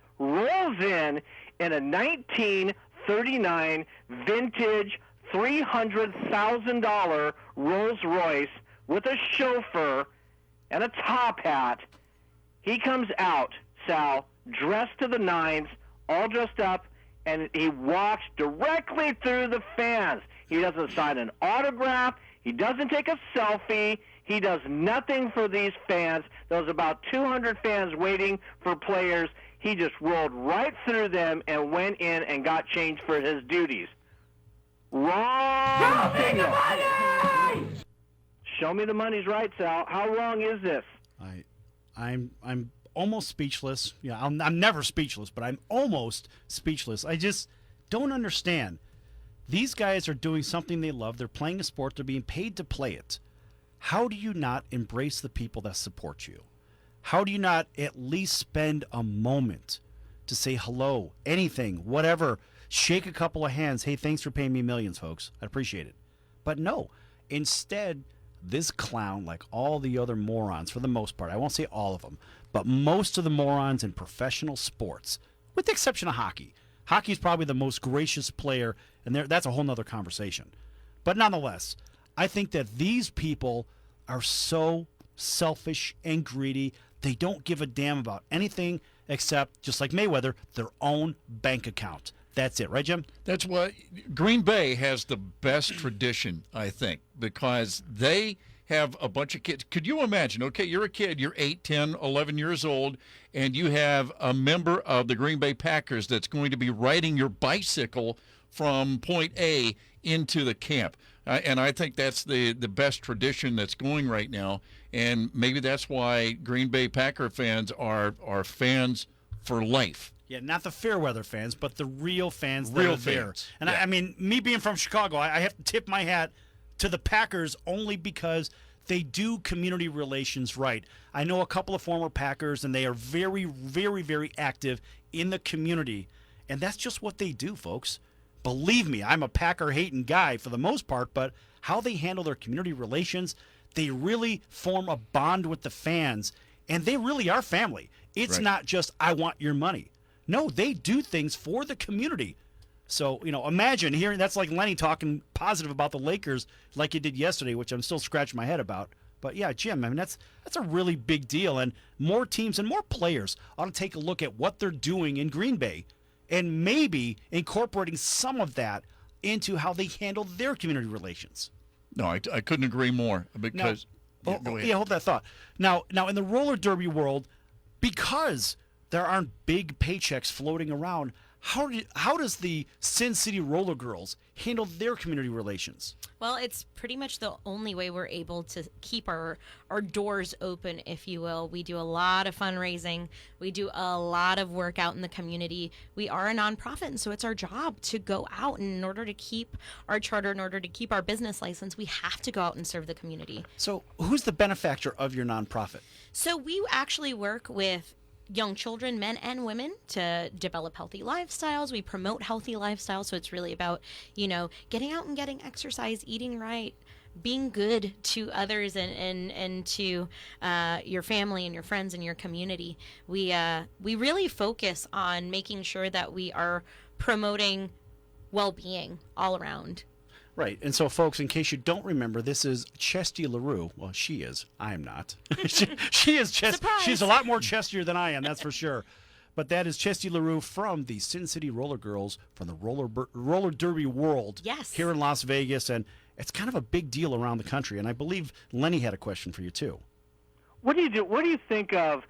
1939 vintage $300,000 Rolls Royce with a chauffeur and a top hat. He comes out, Sal, dressed to the nines, all dressed up, and he walks directly through the fans. He doesn't sign an autograph. He doesn't take a selfie. He does nothing for these fans. There was about 200 fans waiting for players. He just rolled right through them and went in and got changed for his duties. Wrong signal. Show me the money's right, Sal. How wrong is this?
I'm almost speechless. Yeah, I'm never speechless, but I'm almost speechless. I just don't understand. These guys are doing something they love. They're playing a sport. They're being paid to play it. How do you not embrace the people that support you? How do you not at least spend a moment to say hello, anything, whatever, shake a couple of hands. Hey, thanks for paying me millions, folks. I appreciate it. But no, instead, this clown, like all the other morons, for the most part, I won't say all of them, but most of the morons in professional sports, with the exception of hockey. Hockey is probably the most gracious player, and that's a whole nother conversation. But nonetheless, I think that these people are so selfish and greedy. They don't give a damn about anything except, just like Mayweather, their own bank account. That's it, right, Jim?
That's what Green Bay has the best tradition, I think, because they
have a bunch of kids. Could you imagine, okay, you're a kid, you're 8, 10, 11 years old, and you have a member of the Green Bay Packers that's going to be riding your bicycle from point A into the camp. And I think that's the best tradition that's going right now. And maybe that's why Green Bay Packer fans are fans for life.
Yeah, not the fair weather fans, but the real fans that are there. And I mean, me being from Chicago, I have to tip my hat to the Packers only because they do community relations right. I know a couple of former Packers, and they are very, very, very active in the community. And that's just what they do, folks. Believe me, I'm a Packer-hating guy for the most part, but how they handle their community relations, they really form a bond with the fans, and they really are family. It's not just, I want your money. No, they do things for the community. So, imagine hearing that's like Lenny talking positive about the Lakers like he did yesterday, which I'm still scratching my head about. But yeah, Jim, I mean, that's a really big deal. And more teams and more players ought to take a look at what they're doing in Green Bay and maybe incorporating some of that into how they handle their community relations.
No, I couldn't agree more because
hold that thought. Now in the roller derby world, because there aren't big paychecks floating around, how does the Sin City Rollergirls handle their community relations?
Well, it's pretty much the only way we're able to keep our doors open, if you will. We do a lot of fundraising. We do a lot of work out in the community. We are a nonprofit, and so it's our job to go out. And in order to keep our charter, in order to keep our business license, we have to go out and serve the community.
So who's the benefactor of your nonprofit?
So we actually work with young children, men and women, to develop healthy lifestyles. We promote healthy lifestyles. So it's really about, getting out and getting exercise, eating right, being good to others and to your family and your friends and your community. We really focus on making sure that we are promoting well-being all around.
Right. And so, folks, in case you don't remember, this is Chesty LaRue. Well, she is. I'm not. she is Chesty. She's a lot more chestier than I am, that's for sure. But that is Chesty LaRue from the Sin City Rollergirls from the roller derby world here in Las Vegas. And it's kind of a big deal around the country. And I believe Lenny had a question for you, too.
What do you think of,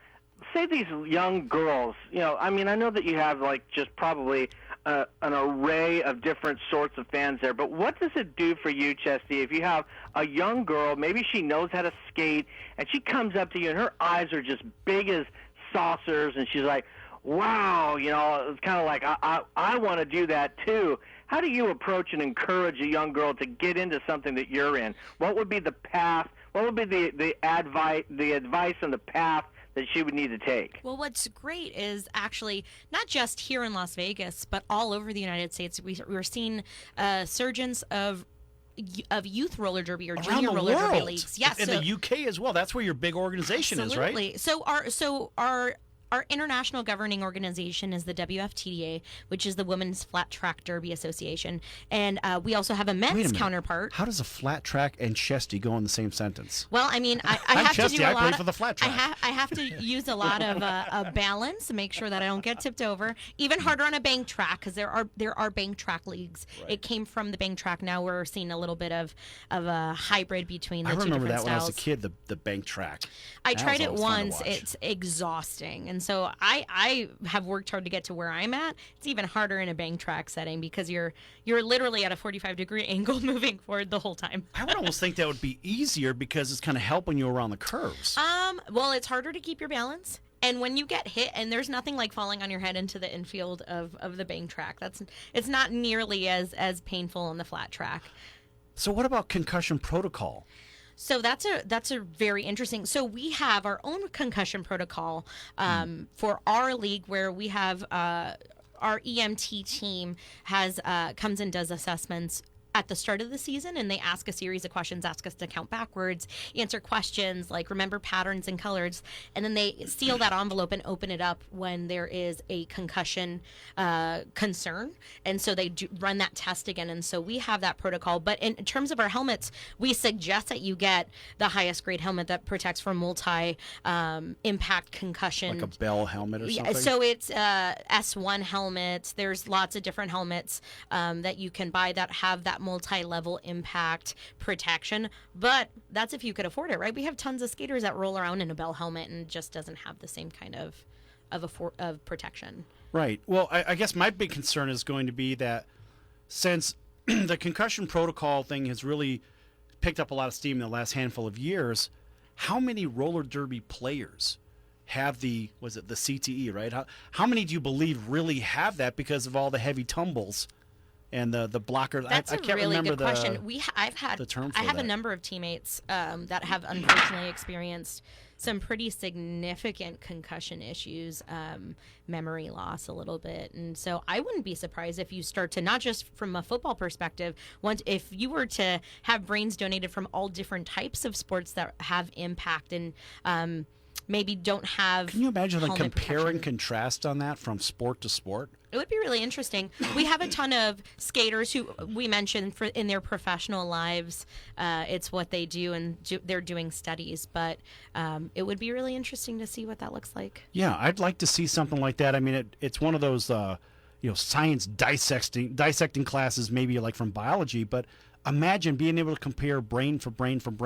say, these young girls? I mean, I know that you have, just probably an array of different sorts of fans there, but what does it do for you, Chesty, if you have a young girl, maybe she knows how to skate, and she comes up to you and her eyes are just big as saucers, and she's like, wow, it's kind of like, I want to do that too. How do you approach and encourage a young girl to get into something that you're in? What would be the path? What would be the advice and the path that she would need to take?
Well, what's great is actually not just here in Las Vegas, but all over the United States. We're seeing surgeons of youth roller derby or junior roller derby leagues. Yes,
in the UK as well. That's where your big organization is, right?
Absolutely. So our international governing organization is the WFTDA, which is the Women's Flat Track Derby Association. And we also have a men's counterpart.
How does a flat track and Chesty go in the same sentence?
Well, I mean, I have
Chesty,
to do a
I
lot
play for the flat track.
I have to use a lot of balance to make sure that I don't get tipped over. Even harder on a bank track, because there are bank track leagues. Right. It came from the bank track. Now we're seeing a little bit of a hybrid between the two different styles.
I remember that when I was a kid, the bank track.
I tried it once. It's exhausting. And so I have worked hard to get to where I'm at. It's even harder in a bank track setting because you're literally at a 45-degree angle moving forward the whole time.
I would almost think that would be easier because it's kind of helping you around the curves.
Well, it's harder to keep your balance. And when you get hit, and there's nothing like falling on your head into the infield of the bank track. It's not nearly as painful on the flat track.
So what about concussion protocol?
So that's a very interesting. So we have our own concussion protocol for our league, where we have our EMT team comes and does assessments at the start of the season, and they ask a series of questions, ask us to count backwards, answer questions like remember patterns and colors, and then they seal that envelope and open it up when there is a concussion concern. And so they run that test again, and so we have that protocol. But in terms of our helmets, we suggest that you get the highest grade helmet that protects from multi-impact concussion.
Like a Bell helmet or something?
So it's S1 helmets. There's lots of different helmets that you can buy that have that multi-level impact protection, but that's if you could afford it, right? We have tons of skaters that roll around in a bell helmet and it just doesn't have the same kind of protection.
Right. Well, I guess my big concern is going to be that since the concussion protocol thing has really picked up a lot of steam in the last handful of years, how many roller derby players have the CTE, right? How many do you believe really have that because of all the heavy tumbles and the blockers?
That's
I
a
can't
really
remember
good question. I have a number of teammates that have unfortunately experienced some pretty significant concussion issues, memory loss a little bit. And so I wouldn't be surprised if you start to, not just from a football perspective, if you were to have brains donated from all different types of sports that have impact and maybe don't have.
Can you imagine like
helmet
compare and
protection.
contrast on that from sport to sport?
It would be really interesting. We have a ton of skaters who we mentioned in their professional lives. It's what they do, and they're doing studies. But it would be really interesting to see what that looks like.
Yeah, I'd like to see something like that. I mean, it's one of those science dissecting classes, maybe like from biology. But imagine being able to compare brain for brain from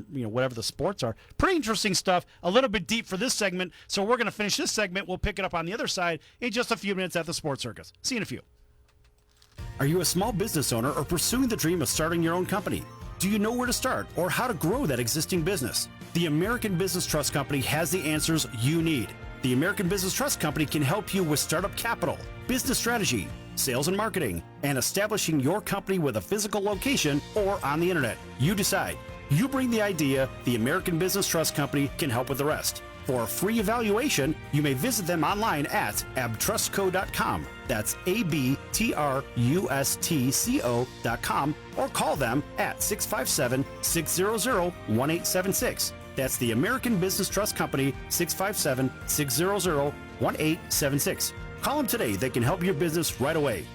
whatever the sports are. Pretty interesting stuff. A little bit deep for this segment. So we're going to finish this segment. We'll pick it up on the other side in just a few minutes at the Sports Circus. See you in a few.
Are you a small business owner or pursuing the dream of starting your own company? Do you know where to start or how to grow that existing business? The American Business Trust Company has the answers you need. The American Business Trust Company can help you with startup capital, business strategy, sales and marketing, and establishing your company with a physical location or on the internet. You decide. You bring the idea, the American Business Trust Company can help with the rest. For a free evaluation, you may visit them online at abtrustco.com. That's ABTRUSTCO.com, or call them at 657-600-1876. That's the American Business Trust Company, 657-600-1876. Call them today. They can help your business right away.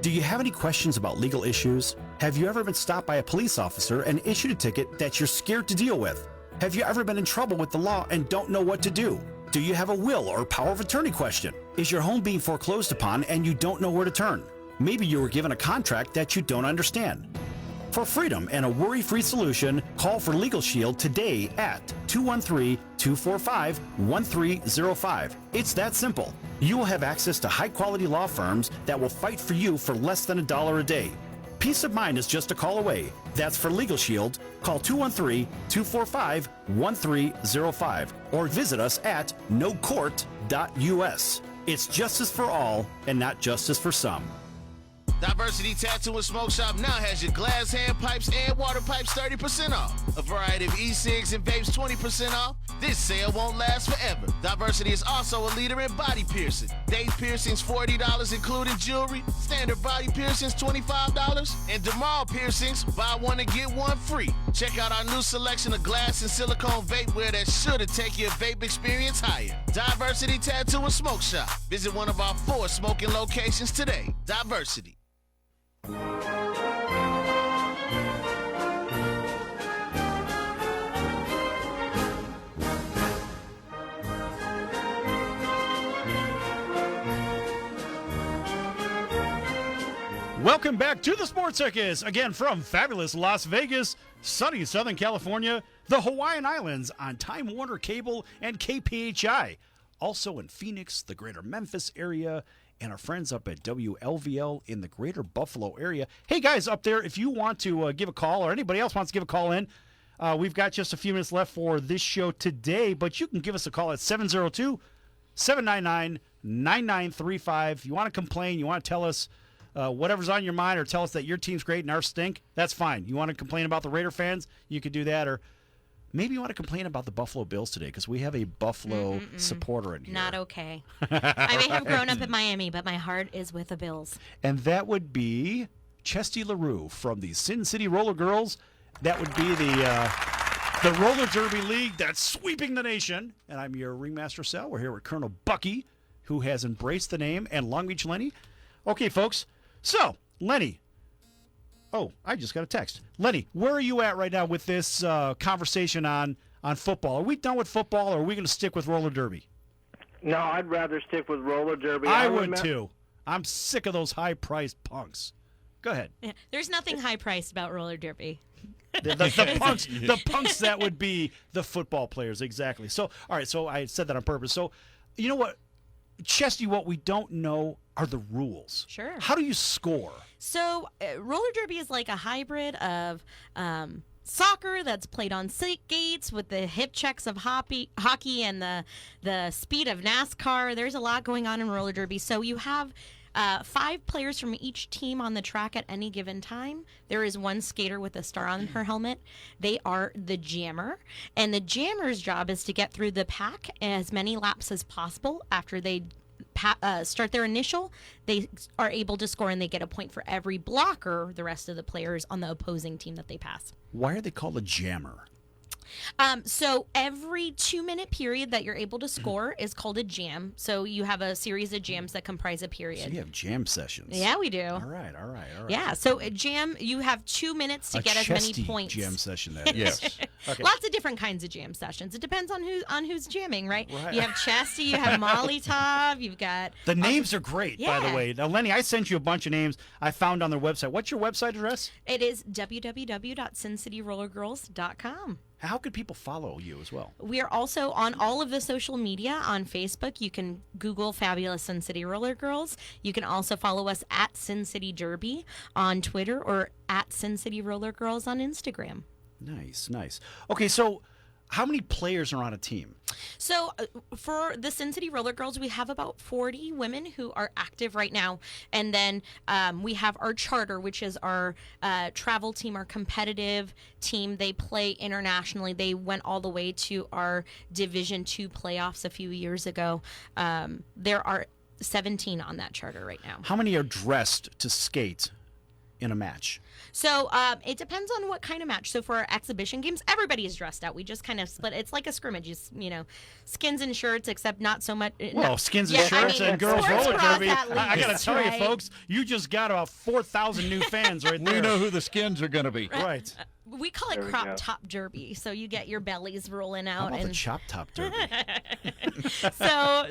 Do you have any questions about legal issues? Have you ever been stopped by a police officer and issued a ticket that you're scared to deal with? Have you ever been in trouble with the law and don't know what to do? Do you have a will or power of attorney question? Is your home being foreclosed upon and you don't know where to turn? Maybe you were given a contract that you don't understand. For freedom and a worry-free solution, call for Legal Shield today at 213-245-1305. It's that simple. You will have access to high-quality law firms that will fight for you for less than $1 a day. Peace of mind is just a call away. That's for Legal Shield. Call 213-245-1305 or visit us at nocourt.us. It's justice for all and not justice for some.
Diversity Tattoo and Smoke Shop now has your glass hand pipes and water pipes 30% off. A variety of e-cigs and vapes 20% off. This sale won't last forever. Diversity is also a leader in body piercing. Day piercings $40 including jewelry. Standard body piercings $25. And Demal piercings, buy one and get one free. Check out our new selection of glass and silicone vape wear that should take your vape experience higher. Diversity Tattoo and Smoke Shop. Visit one of our 4 smoking locations today. Diversity.
Welcome back to the Sports Circus, again from fabulous Las Vegas, sunny Southern California, the Hawaiian Islands on Time Warner Cable and KPHI. Also in Phoenix, the greater Memphis area, and our friends up at WLVL in the greater Buffalo area. Hey guys up there, if you want to give a call, or anybody else wants to give a call in, we've got just a few minutes left for this show today, but you can give us a call at 702-799-9935. If you want to complain, you want to tell us whatever's on your mind, or tell us that your team's great and ours stink, that's fine. You want to complain about the Raider fans, you could do that, or maybe you want to complain about the Buffalo Bills today, because we have a Buffalo supporter in here.
Not okay. I may have grown up in Miami, but my heart is with the Bills.
And that would be Chesty LaRue from the Sin City Rollergirls. That would be the roller derby league that's sweeping the nation. And I'm your Ringmaster Sal. We're here with Colonel Bucky, who has embraced the name, and Long Beach Lenny. Okay, folks. So, Lenny. Oh, I just got a text. Lenny, where are you at right now with this conversation on football? Are we done with football, or are we going to stick with roller derby?
No, I'd rather stick with roller derby.
I would too. I'm sick of those high-priced punks. Go ahead.
Yeah, there's nothing high-priced about roller derby.
The punks that would be the football players, exactly. So, all right, so I said that on purpose. So, you know what, Chesty, what we don't know are the rules.
Sure.
How do you score?
So, roller derby is like a hybrid of soccer that's played on skates with the hip checks of hockey and the speed of NASCAR. There's a lot going on in roller derby. So you have 5 players from each team on the track at any given time. There is one skater with a star on her helmet. They are the jammer. And the jammer's job is to get through the pack as many laps as possible. After they start their initial, they are able to score, and they get a point for every blocker the rest of the players on the opposing team that they pass.
Why are they called a jammer?
So every 2-minute period that you're able to score is called a jam. So you have a series of jams that comprise a period.
So you have jam sessions.
Yeah, we do.
All right.
Yeah, so a jam, you have 2 minutes to get as many points.
Jam session, that is.
Yes.
Okay.
Lots of different kinds of jam sessions. It depends on who's jamming, right? You have Chesty, you have Molotov, you've got...
The names are great, by the way. Now, Lenny, I sent you a bunch of names I found on their website. What's your website address?
It is www.sincityrollergirls.com.
How could people follow you as well?
We are also on all of the social media. On Facebook, you can Google Fabulous Sin City Roller Girls. You can also follow us at Sin City Derby on Twitter or at Sin City Roller Girls on Instagram.
Nice. Okay, so how many players are on a team?
So for the Sin City Roller Girls, we have about 40 women who are active right now. And then we have our charter, which is our travel team, our competitive team. They play internationally. They went all the way to our Division II playoffs a few years ago. There are 17 on that charter right now.
How many are dressed to skate in a match?
So it depends on what kind of match. So for our exhibition games, everybody is dressed out. We just kind of split. It's like a scrimmage, skins and shirts, except not so much.
Well, skins and shirts and girls roller derby. I got to tell you, folks, you just got about 4,000 new fans right there.
We know who the skins are going to be.
Right.
We call it crop top derby. So you get your bellies rolling out.
How about the chop top derby?
So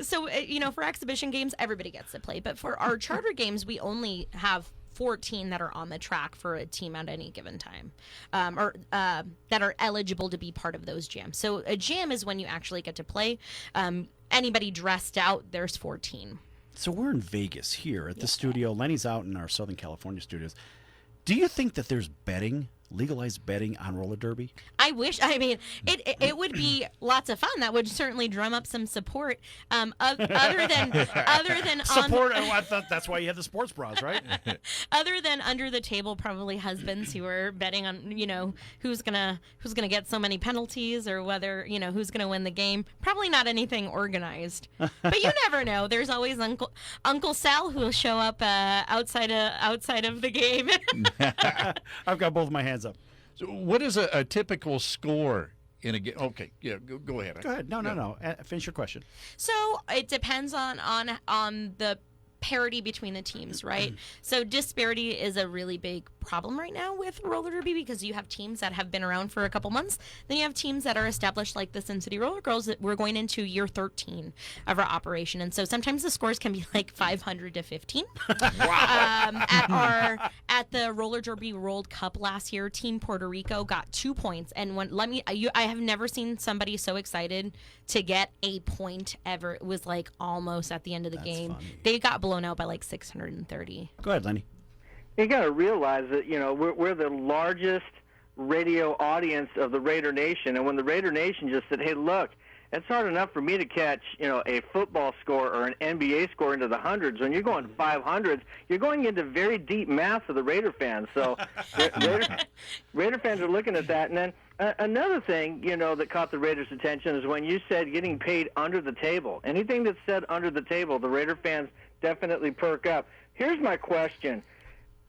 for exhibition games, everybody gets to play. But for our charter games, we only have 14 that are on the track for a team at any given time, or that are eligible to be part of those jams. So a jam is when you actually get to play. Anybody dressed out, there's 14.
So we're in Vegas here at the studio. Lenny's out in our Southern California studios. Do you think that there's legalized betting on roller derby?
I wish. I mean, it would be lots of fun. That would certainly drum up some support. Other than
support. I thought that's why you had the sports bras, right?
Other than under the table, probably husbands who are betting on who's gonna get so many penalties or whether who's gonna win the game. Probably not anything organized, but you never know. There's always Uncle Sal who will show up outside of the game.
I've got both my hands up.
So what is a typical score in a game? Okay, yeah, go ahead.
Go ahead. No. Finish your question.
So it depends on the parity between the teams, right? So disparity is a really big problem right now with roller derby because you have teams that have been around for a couple months. Then you have teams that are established like the Sin City Roller Girls that we're going into year 13 of our operation. And so sometimes the scores can be like 500 to 15. Wow. At the Roller Derby World Cup last year, Team Puerto Rico got 2 points. And I have never seen somebody so excited to get a point ever. It was like almost at the end of the game.
Funny.
They got blown out by like 630.
Go ahead, Lenny.
You got to realize that we're the largest radio audience of the Raider Nation, and when the Raider Nation just said, "Hey, look, it's hard enough for me to catch a football score or an NBA score into the hundreds. When you're going 500s, you're going into very deep math for the Raider fans." So Raider fans are looking at that, and then another thing that caught the Raiders' attention is when you said getting paid under the table. Anything that's said under the table, the Raider fans definitely perk up. Here's my question.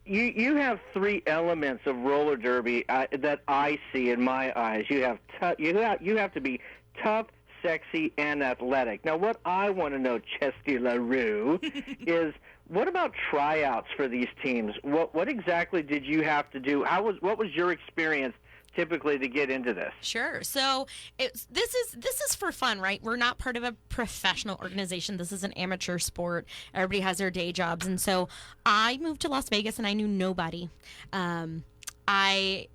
You have 3 elements of roller derby that I see in my eyes. You have to be tough, sexy, and athletic. Now, what I want to know, Chesty LaRue, is what about tryouts for these teams? What exactly did you have to do? What was your experience typically to get into this?
Sure. So this is for fun, right? We're not part of a professional organization. This is an amateur sport. Everybody has their day jobs, and so I moved to Las Vegas, and I knew nobody. I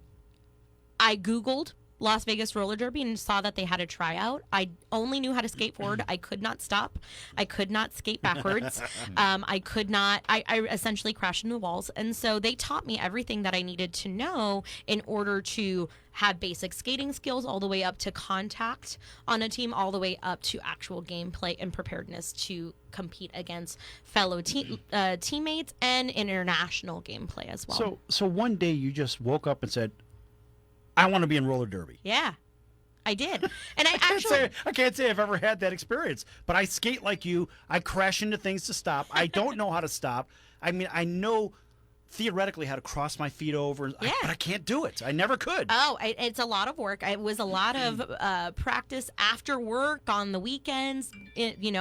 Googled Las Vegas roller derby and saw that they had a tryout. I only knew how to skate forward. I could not stop. I could not skate backwards. I essentially crashed into walls. And so they taught me everything that I needed to know in order to have basic skating skills all the way up to contact on a team, all the way up to actual gameplay and preparedness to compete against fellow teammates and international gameplay as well.
So one day you just woke up and said, I want to be in roller derby.
Yeah, I did. And I
can't say I've ever had that experience, but I skate like you. I crash into things to stop. I don't know how to stop. I mean, I know theoretically how to cross my feet over, but I can't do it. I never could.
Oh, it's a lot of work. It was a lot of practice after work on the weekends,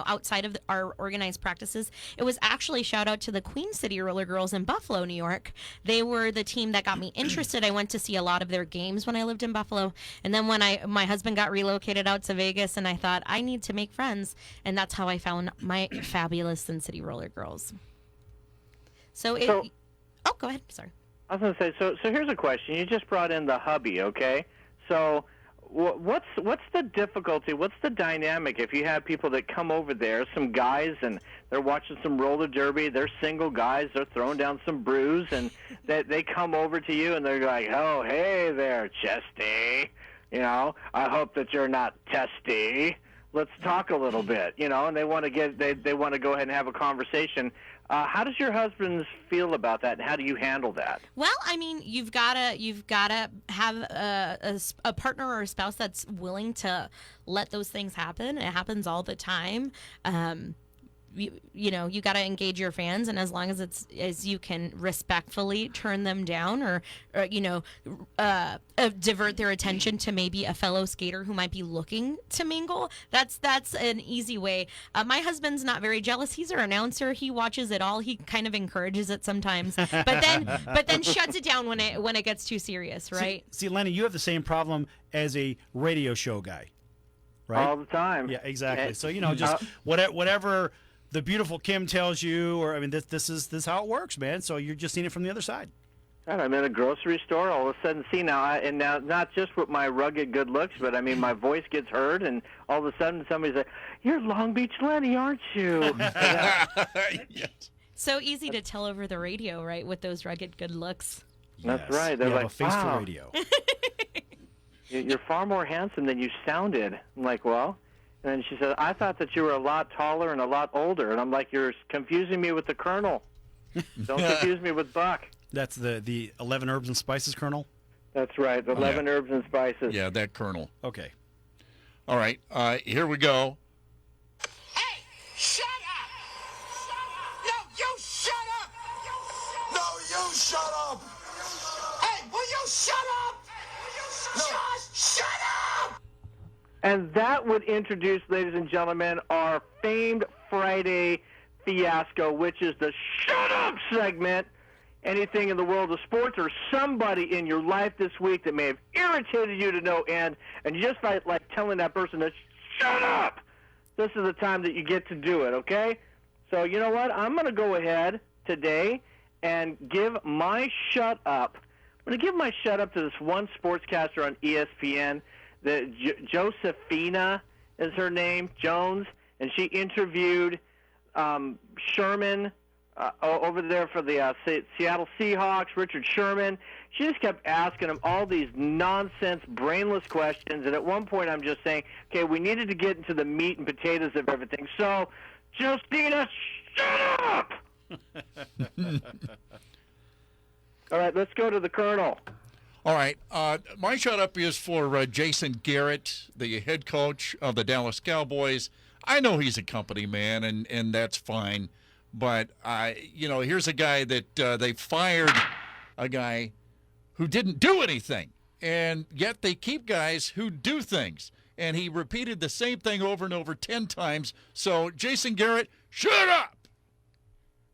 outside of our organized practices. It was actually, shout out to the Queen City Rollergirls in Buffalo, New York. They were the team that got me interested. I went to see a lot of their games when I lived in Buffalo. And then when my husband got relocated out to Vegas, and I thought, I need to make friends. And that's how I found my fabulous Sin City Rollergirls. Oh, go ahead. Sorry.
I was going to say, so here's a question. You just brought in the hubby, okay? So what's the difficulty? What's the dynamic if you have people that come over there, some guys, and they're watching some roller derby, they're single guys, they're throwing down some brews, and they come over to you and they're like, oh, hey there, Chesty. I hope that you're not testy. Let's talk a little bit, and they want to they want to go ahead and have a conversation. How does your husband feel about that, and how do you handle that?
Well, I mean, you've gotta have a partner or a spouse that's willing to let those things happen. It happens all the time. You got to engage your fans, and as long as you can respectfully turn them down or divert their attention to maybe a fellow skater who might be looking to mingle, that's an easy way. My husband's not very jealous. He's our announcer. He watches it all. He kind of encourages it sometimes, but then shuts it down when it gets too serious, right?
See, Lenny, you have the same problem as a radio show guy, right?
All the time.
Yeah, exactly. So just whatever the beautiful Kim tells you, or this is how it works, man. So you're just seeing it from the other side.
God, I'm in a grocery store. All of a sudden, now not just with my rugged good looks, but I mean my voice gets heard, and all of a sudden somebody's like, "You're Long Beach Lenny, aren't you?"
Yes.
So easy to tell over the radio, right? With those rugged good looks.
That's right. They're
you
like,
have a face
wow.
for radio.
You're far more handsome than you sounded. I'm like, well. And then she said, I thought that you were a lot taller and a lot older. And I'm like, you're confusing me with the Colonel. Don't confuse me with Buck.
That's the 11 Herbs and Spices Colonel?
That's right, the 11 Herbs and Spices.
Yeah, that Colonel.
Okay.
All right, here we go.
Hey, shut up! No, you shut up! No, you shut up! Hey, will you shut up? Just shut up!
And that would introduce, ladies and gentlemen, our famed Friday fiasco, which is the Shut Up segment. Anything in the world of sports or somebody in your life this week that may have irritated you to no end, and you just like telling that person to shut up. This is the time that you get to do it, okay? So you know what? I'm going to go ahead today and give my shut up. I'm going to give my shut up to this one sportscaster on ESPN. Josephina is her name, Jones, and she interviewed Sherman over there for the Seattle Seahawks, Richard Sherman. She just kept asking him all these nonsense, brainless questions, and at one point I'm just saying, okay, we needed to get into the meat and potatoes of everything. So, Justina, shut up! All right, let's go to the Colonel.
All right, my shut-up is for Jason Garrett, the head coach of the Dallas Cowboys. I know he's a company man, and that's fine. But, here's a guy that they fired a guy who didn't do anything. And yet they keep guys who do things. And he repeated the same thing over and over 10 times. So, Jason Garrett, shut up!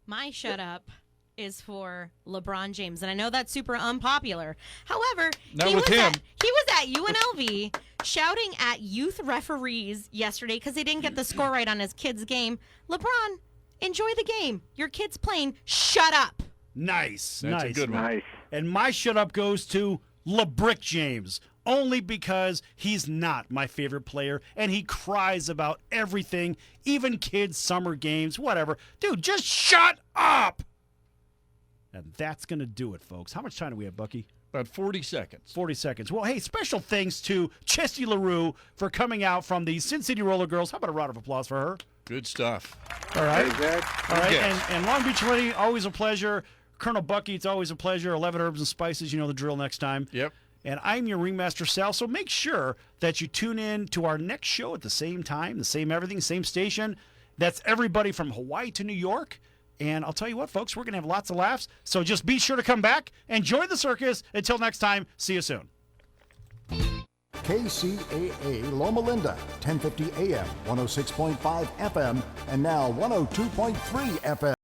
My shut up is for LeBron James, and I know that's super unpopular. However,
Not
he
with
was
him.
he was at UNLV shouting at youth referees yesterday because they didn't get the score right on his kid's game. LeBron, enjoy the game. Your kid's playing. Shut up.
Nice.
That's
nice.
a good one.
Nice.
And my shut up goes to LeBrick James, only because he's not my favorite player, and he cries about everything, even kids' summer games, whatever. Dude, just shut up! And that's going to do it, folks. How much time do we have, Bucky?
About 40 seconds.
40 seconds. Well, hey, special thanks to Chesty LaRue for coming out from the Sin City Rollergirls. How about a round of applause for her?
Good stuff.
All right. All right.
Yes.
And Long Beach Lenny, always a pleasure. Colonel Bucky, it's always a pleasure. 11 Herbs and Spices, you know the drill next time.
Yep.
And I'm your Ringmaster Sal, so make sure that you tune in to our next show at the same time, the same everything, same station. That's everybody from Hawaii to New York. And I'll tell you what, folks, we're going to have lots of laughs. So just be sure to come back. Enjoy the circus. Until next time, see you soon.
KCAA Loma Linda, 1050 AM, 106.5 FM, and now 102.3 FM.